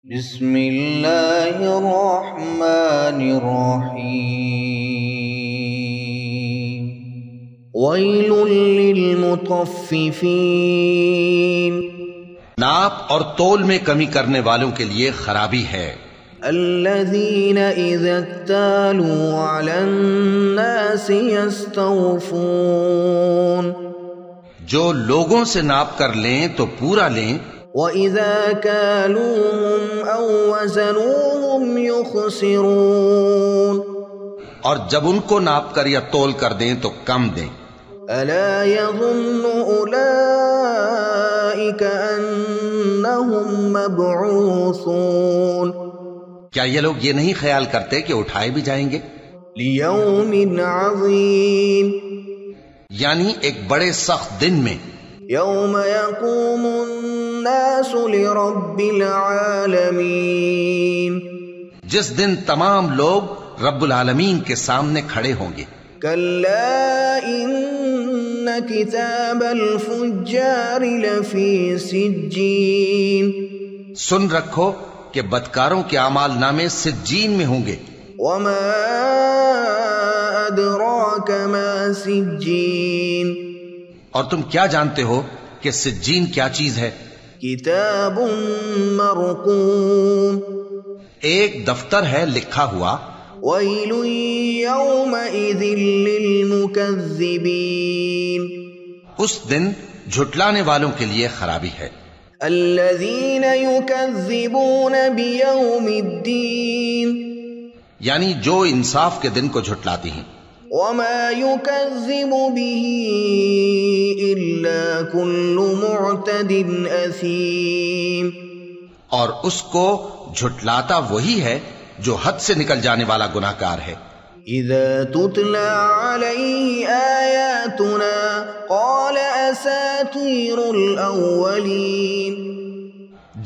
بسم اللہ الرحمن الرحیم ویل للمطففین، ناپ اور تول میں کمی کرنے والوں کے لیے خرابی ہے۔ الذین اذا اکتالوا علی الناس یستوفون، جو لوگوں سے ناپ کر لیں تو پورا لیں، وَإِذَا كَالُوهُمْ أَوْ وَزَنُوهُمْ يُخْسِرُونَ، اور جب ان کو ناپ کر یا تول کر دیں تو کم دیں۔ أَلَا يَظُنُّ أُولَئِكَ أَنَّهُمْ مَبْعُوثُونَ، کیا یہ لوگ یہ نہیں خیال کرتے کہ اٹھائے بھی جائیں گے؟ لِيَوْمٍ عَظِيمٍ، یعنی ایک بڑے سخت دن میں، يَوْمَ يَقُومُ النَّاسُ لِرَبِّ الْعَالَمِينَ، جس دن تمام لوگ رب العالمین کے سامنے کھڑے ہوں گے۔ كَلَّا إِنَّ كِتَابَ الْفُجَّارِ لَفِي سِجِّينٍ، سن رکھو کہ بدکاروں کے اعمال نامے سجین میں ہوں گے۔ وَمَا أَدْرَاكَ مَا سِجِّينٌ، اور تم کیا جانتے ہو کہ سجین کیا چیز ہے؟ کتاب مرقوم، ایک دفتر ہے لکھا ہوا۔ ویل یومئذ للمکذبین، اس دن جھٹلانے والوں کے لیے خرابی ہے۔ الذین یکذبون بیوم الدین، یعنی جو انصاف کے دن کو جھٹلاتی ہیں۔ وما يكذب به إلا كل معتد أثيم، اور اس کو جھٹلاتا وہی ہے جو حد سے نکل جانے والا گناہگار ہے۔ إذا تتلى عليه آياتنا قال أساطير الأولين،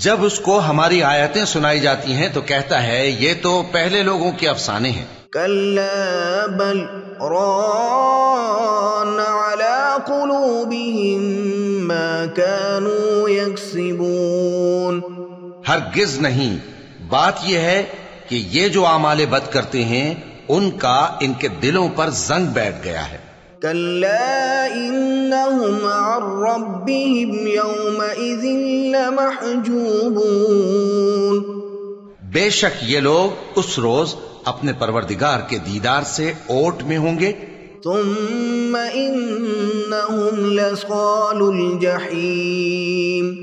جب اس کو ہماری آیتیں سنائی جاتی ہیں تو کہتا ہے یہ تو پہلے لوگوں کے افسانے ہیں۔ كلا بل ران على قلوبهم ما كانوا يكسبون، ہرگز نہیں، بات یہ ہے کہ یہ جو اعمال بد کرتے ہیں ان کا ان کے دلوں پر زنگ بیٹھ گیا ہے۔ كلا إنهم عن ربهم يومئذ لمحجوبون، بے شک یہ لوگ اس روز اپنے پروردگار کے دیدار سے اوٹ میں ہوں گے۔ ثم إنهم لصال الجحيم،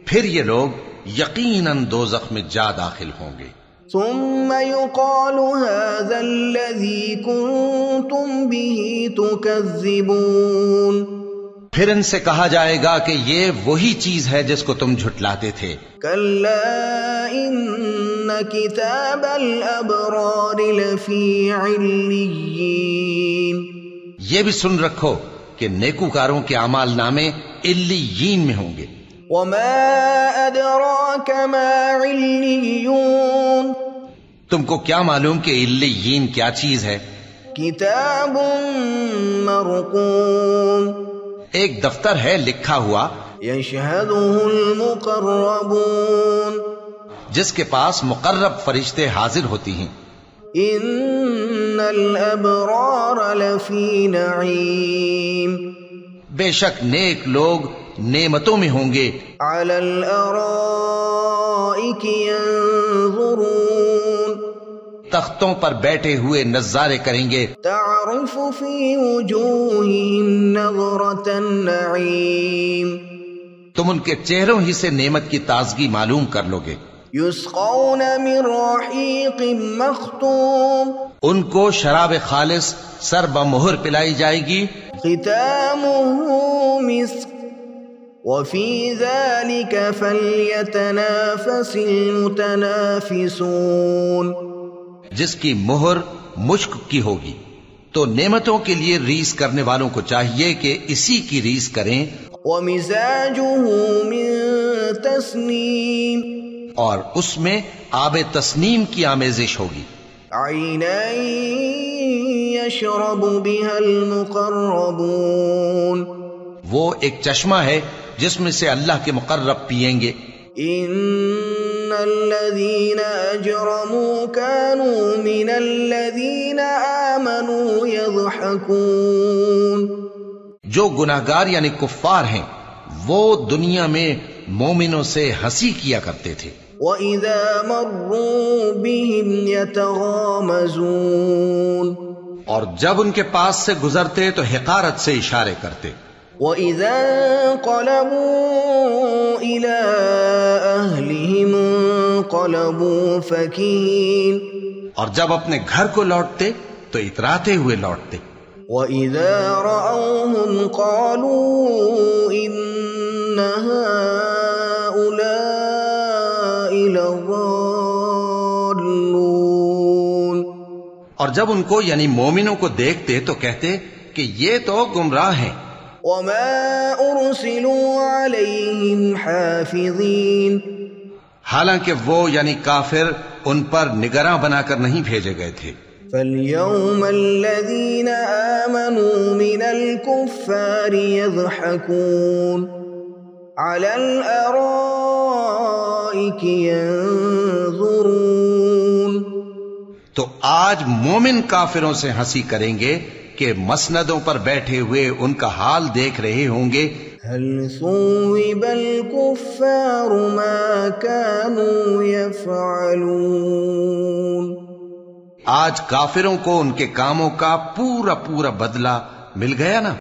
پھر یہ لوگ یقیناً دوزخ میں جا داخل ہوں گے۔ ثم يقال هذا الذي كنتم به تكذبون، پھر ان سے کہا جائے گا کہ یہ وہی چیز ہے جس کو تم جھٹلاتے تھے۔ كلا إن كتاب الأبرار لفي عليين، یہ بھی سن رکھو کہ نیکوکاروں کے اعمال نامے علیین میں ہوں گے۔ وما أدراك ما عليون، تم کو کیا معلوم کہ علیین کیا چیز ہے؟ کتاب مرقوم، ایک دفتر ہے لکھا ہوا، یشہدہ المقربون، جس کے پاس مقرب فرشتے حاضر ہوتی ہیں۔ ان الابرار لفی نعیم، بے شک نیک لوگ نعمتوں میں ہوں گے۔ علی الارائک ینظرون، تختوں پر بیٹھے ہوئے نظارے کریں گے۔ تعرف فی وجوہہم نظرۃ النعیم، تم ان کے چہروں ہی سے نعمت کی تازگی معلوم کر لو گے۔ یسقون من رحیق مختوم، ان کو شراب خالص سر بمہر پلائی جائے گی۔ ختامہ مسک، وفی ذلک فلیتنافس المتنافسون، جس کی مہر مشک کی ہوگی، تو نعمتوں کے لیے ریس کرنے والوں کو چاہیے کہ اسی کی ریس کریں۔ ومزاجہ من تسنیم، اور اس میں آب تسنیم کی آمیزش ہوگی۔ عینا یشرب بها المقربون، وہ ایک چشمہ ہے جس میں سے اللہ کے مقرب پئیں گے۔ ان الذين أجرموا كانوا من الذين آمنوا يضحكون. جو گناہگار یعنی کفار ہیں وہ دنیا میں مومنوں سے ہنسی کیا کرتے تھے. وَإِذَا مَرُّوا بِهِمْ يَتَغَامَزُونَ. اور جب ان کے پاس سے گزرتے تو حقارت سے اشارے کرتے. وَإِذَا انقلبوا إِلَىٰ أَهْلِهِمْ انقلبوا فَكِهِينَ. اور جب اپنے گھر کو لوٹتے تو اتراتے ہوئے لوٹتے. وَإِذَا رَأَوْهُمْ قَالُوا إِنَّ هَٰؤُلَاءِ لَضَالُّونَ. اور جب ان کو یعنی مومنوں کو دیکھتے تو کہتے کہ یہ تو گمراہ ہیں. وَمَا أُرْسِلُوا عَلَيْهِمْ حَافِظِينَ. حالانکہ وہ یعنی کافر ان پر نگراں بنا کر نہیں بھیجے گئے تھے. فَالْيَوْمَ الَّذِينَ آمَنُوا مِنَ الْكُفَّارِ يَضْحَكُونَ عَلَى الْأَرَائِكِ يَنظُرُونَ. تو آج مومن کافروں سے ہنسی کریں گے کہ مسندوں پر بیٹھے ہوئے ان کا حال دیکھ رہے ہوں گے. هَلْ ثُوِّبَ الْكُفَّارُ مَا كَانُوا يَفْعَلُونَ. آج کافروں کو ان کے کاموں کا پورا بدلہ مل گیا نا.